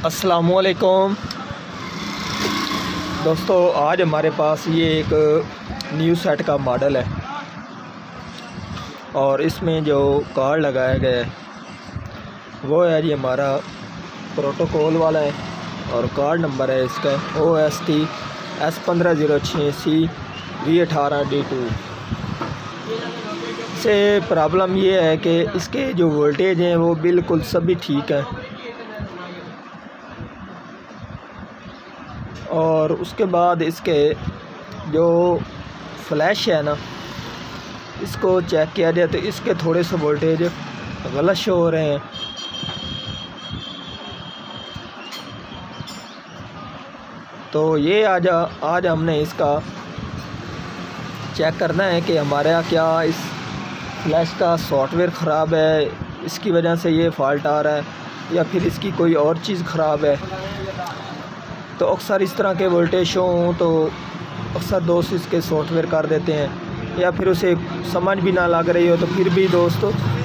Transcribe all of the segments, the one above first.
अस्सलामुअलैकुम दोस्तों, आज हमारे पास ये एक न्यू सेट का मॉडल है और इसमें जो कार्ड लगाया गया है वो है जी हमारा प्रोटोकॉल वाला है और कार्ड नंबर है इसका OST S1506C V18D2। से प्रॉब्लम ये है कि इसके जो वोल्टेज हैं वो बिल्कुल सभी ठीक है और उसके बाद इसके जो फ्लैश है ना, इसको चेक किया जाए तो इसके थोड़े से वोल्टेज गलत शो हो रहे हैं। तो ये आज हमने इसका चेक करना है कि हमारे यहाँ क्या इस फ्लैश का सॉफ्टवेयर ख़राब है, इसकी वजह से ये फ़ॉल्ट आ रहा है, या फिर इसकी कोई और चीज़ ख़राब है। तो अक्सर इस तरह के वोल्टेज शो हों तो अक्सर दोस्त इसके सॉफ्टवेयर कर देते हैं, या फिर उसे समझ भी ना लग रही हो तो फिर भी दोस्त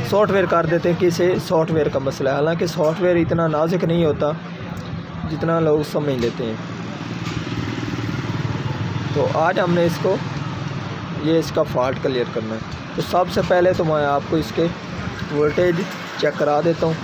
सॉफ्टवेयर कर देते हैं कि इसे सॉफ्टवेयर का मसला है। हालांकि सॉफ्टवेयर इतना नाजुक नहीं होता जितना लोग समझ लेते हैं। तो आज हमने इसका फ़ॉल्ट क्लियर करना है। तो सबसे पहले तो मैं आपको इसके वोल्टेज चेक करा देता हूँ।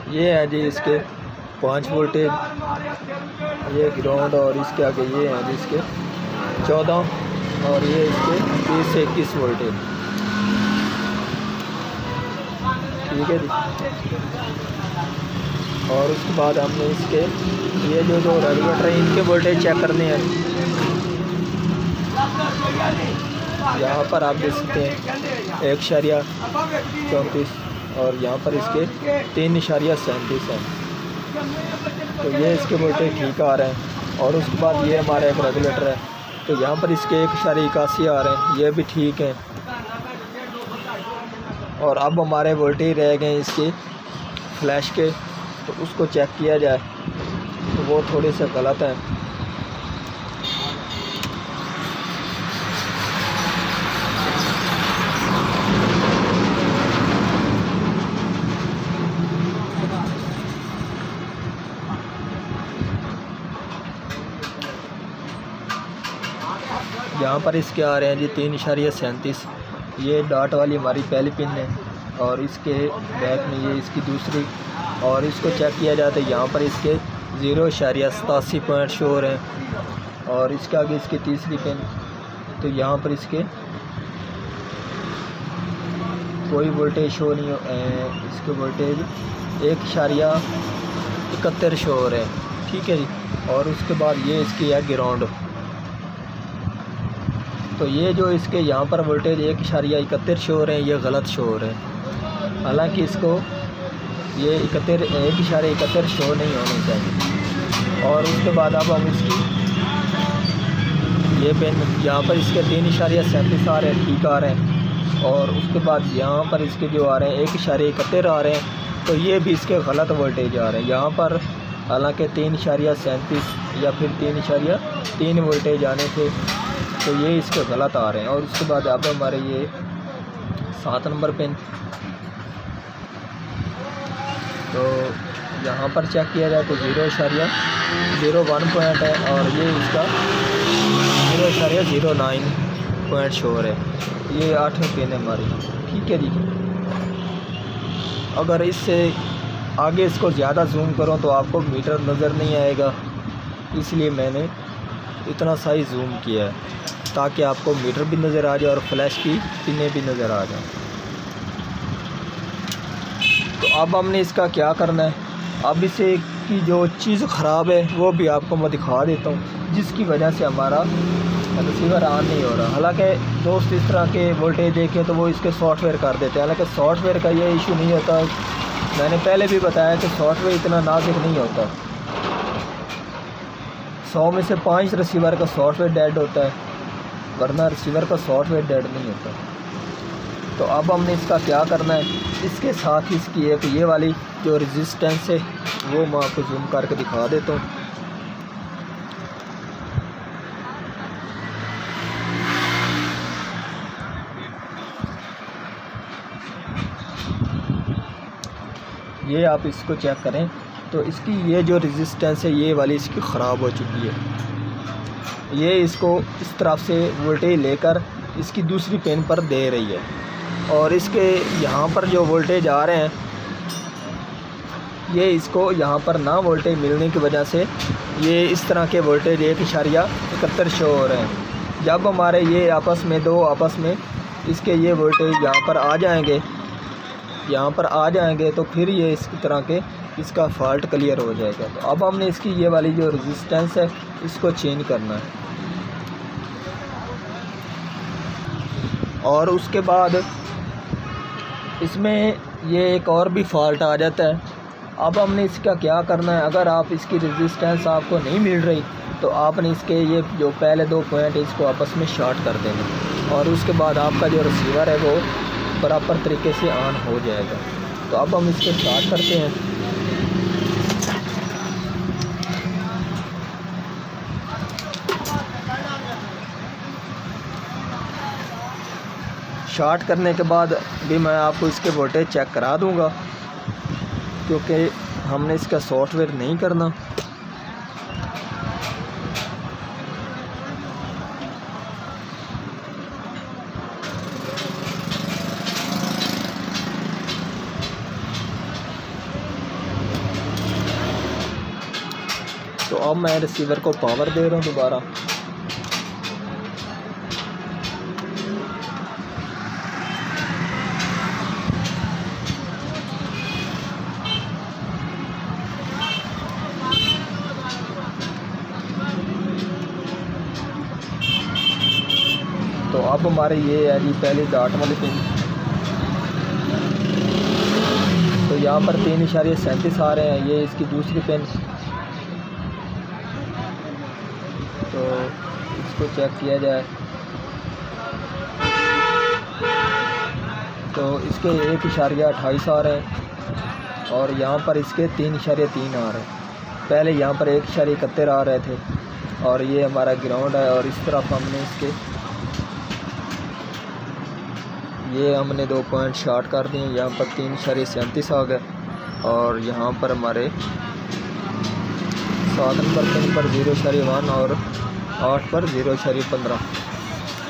ये है जी इसके 5 वोल्टेज, ये ग्राउंड, और इसके आगे ये है जी इसके 14 और ये इसके 20 से 21 वोल्टेज। ठीक है जी। और उसके बाद हमने इसके ये जो रेगुलेटर है इनके वोल्टेज चेक करने हैं। यहाँ पर आप देख सकते हैं 1.34 और यहाँ पर इसके 3.37 हैं। तो ये इसके वोल्टेज ठीक आ रहे हैं। और उसके बाद ये हमारा एक रेगुलेटर है, तो यहाँ पर इसके 1.81 आ रहे हैं, ये भी ठीक है। और अब हमारे वोल्टेज रह गए इसके फ्लैश के, तो उसको चेक किया जाए तो वो थोड़े से गलत हैं। यहाँ पर इसके आ रहे हैं जी 3.37। ये डॉट वाली हमारी पहली पिन है और इसके बैक में ये इसकी दूसरी। और इसको चेक किया जाए तो यहाँ पर इसके 0.87 पॉइंट शो हो रहे हैं। और इसके आगे इसकी तीसरी पिन, तो यहाँ पर इसके कोई वोल्टेज शो नहीं हो, इसके वोल्टेज 1.71 शो हो रहे हैं। ठीक है जी। और उसके बाद ये इसकी है ग्राउंड, तो ये जो इसके यहाँ पर वोल्टेज 1.71 शो हो रहे हैं, ये गलत शो हो रहे हैं। हालांकि इसको ये 1.71 शो नहीं होने चाहिए। और उसके बाद अब हम इसकी ये पेन यहाँ पर इसके 3.37 आ रहे हैं, ठीक आ रहे हैं। और उसके बाद यहाँ पर इसके जो आ रहे हैं 1.71 आ रहे हैं, तो ये भी इसके गलत वोल्टेज आ रहे हैं। यहाँ पर हालांकि 3.37 या फिर 3.3 वोल्टेज आने थे, तो ये इसके गलत आ रहे हैं। और उसके बाद अब हमारे ये 7 नंबर पेन, तो यहाँ पर चेक किया जाए तो 0.01 पॉइंट है और ये इसका 0.09 पॉइंट शो है। ये 8वीं पेन है हमारी। ठीक है जी। अगर इससे आगे इसको ज़्यादा जूम करो तो आपको मीटर नज़र नहीं आएगा, इसलिए मैंने इतना सही जूम किया है ताकि आपको मीटर भी नज़र आ जाए और फ्लैश की पिनें भी नज़र आ जाए। तो अब हमने इसका क्या करना है, अब इसे की जो चीज़ ख़राब है वो भी आपको मैं दिखा देता हूँ, जिसकी वजह से हमारा रिसीवर ऑन नहीं हो रहा। हालांकि दोस्त इस तरह के वोल्टेज देखें तो वो इसके सॉफ्टवेयर कर देते हैं, हालांकि सॉफ्टवेयर का ये इशू नहीं होता। मैंने पहले भी बताया कि सॉफ्टवेयर इतना नाजुक नहीं होता। 100 में से 5 रिसीवर का सॉफ्टवेयर डेड होता है, वरना रिसीवर का सॉफ्टवेयर डेड नहीं होता। तो अब हमने इसका क्या करना है, इसके साथ ही इसकी एक ये वाली जो रेजिस्टेंस है वो मैं आपको जूम करके दिखा देता हूँ। ये आप इसको चेक करें तो इसकी ये जो रेजिस्टेंस है ये वाली इसकी ख़राब हो चुकी है। ये इसको इस तरफ से वोल्टेज लेकर इसकी दूसरी पिन पर दे रही है, और इसके यहाँ पर जो वोल्टेज आ रहे हैं ये इसको यहाँ पर ना वोल्टेज मिलने की वजह से ये इस तरह के वोल्टेज 1.71 शो हो रहे हैं। जब हमारे ये आपस में इसके ये वोल्टेज यहाँ पर आ जाएंगे तो फिर ये इस तरह के इसका फॉल्ट क्लियर हो जाएगा। तो अब हमने इसकी ये वाली जो रेजिस्टेंस है इसको चेंज करना है, और उसके बाद इसमें ये एक और भी फॉल्ट आ जाता है। अब हमने इसका क्या करना है, अगर आप इसकी रेजिस्टेंस आपको नहीं मिल रही तो आपने इसके ये जो पहले 2 पॉइंट इसको आपस में शॉर्ट कर देना, और उसके बाद आपका जो रिसीवर है वो बराबर तरीके से ऑन हो जाएगा। तो अब हम इसको स्टार्ट करते हैं। शॉर्ट करने के बाद भी मैं आपको इसके वोल्टेज चेक करा दूंगा, क्योंकि हमने इसका सॉफ्टवेयर नहीं करना। तो अब मैं रिसीवर को पावर दे रहा हूँ दोबारा। तो अब हमारे ये है जी पहली डॉट वाली पिन। तो यहाँ पर 3.37 आ रहे हैं, ये इसकी दूसरी पिन। तो इसको चेक किया जाए तो इसके 1.28 आ रहे हैं, और यहाँ पर इसके 3.3 आ रहे हैं। पहले यहाँ पर 1.71 आ रहे थे, और ये हमारा ग्राउंड है। और इस तरफ हमने इसके ये हमने 2 पॉइंट शॉर्ट कर दिए। यहाँ पर 3.37 आ गए, और यहाँ पर हमारे 7 नंबर पिन पर 0.1 और 8 पर 0.15।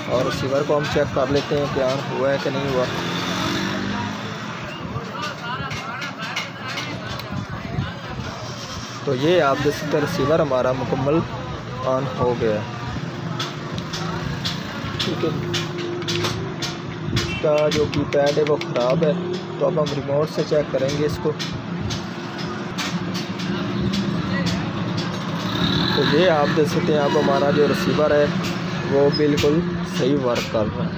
और रिसीवर को हम चेक कर लेते हैं कि ऑन हुआ है कि नहीं हुआ। तो ये आप देख सकते हैं रिसीवर हमारा मुकम्मल ऑन हो गया। ठीक है, इसका जो कीपैड है वो ख़राब है, तो अब हम रिमोट से चेक करेंगे इसको। तो ये आप देख सकते हैं, अब हमारा जो रिसीवर है वो बिल्कुल सही वर्क कर रहा है।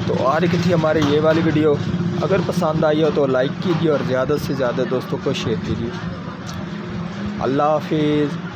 तो आज की थी हमारी ये वाली वीडियो। अगर पसंद आई हो तो लाइक कीजिए और ज़्यादा से ज़्यादा दोस्तों को शेयर कीजिए। अल्लाह हाफिज़।